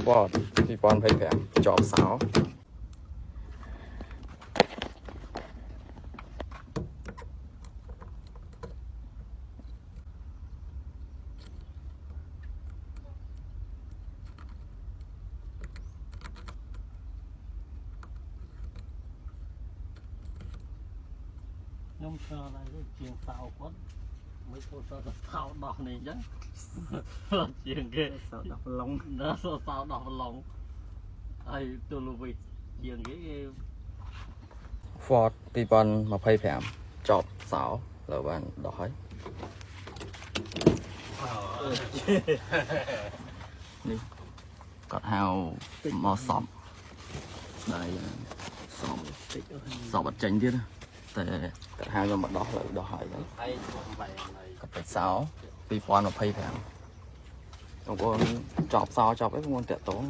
Ford 2025 จอบสาวខ្ញុំឆ្លងឡើងជាងសៅគាត់មិនចូលសៅដោះនេះអញ្ចឹងជាងគេសៅដោះប្រឡងដល់សៅដោះប្រឡងហើយទូលវិញជាងគេ Ford 2025ចប់សោលើបានដោះហើយនេះគាត់ហៅមកសពដែរសពអត់ចេញទៀតតែគាត់ហៅខ្ញុំមកដោះលើដោះហើយគាត់ទៅសោ2025បងប្អូនចប់សោចប់អីបងប្អូនតាក់ទង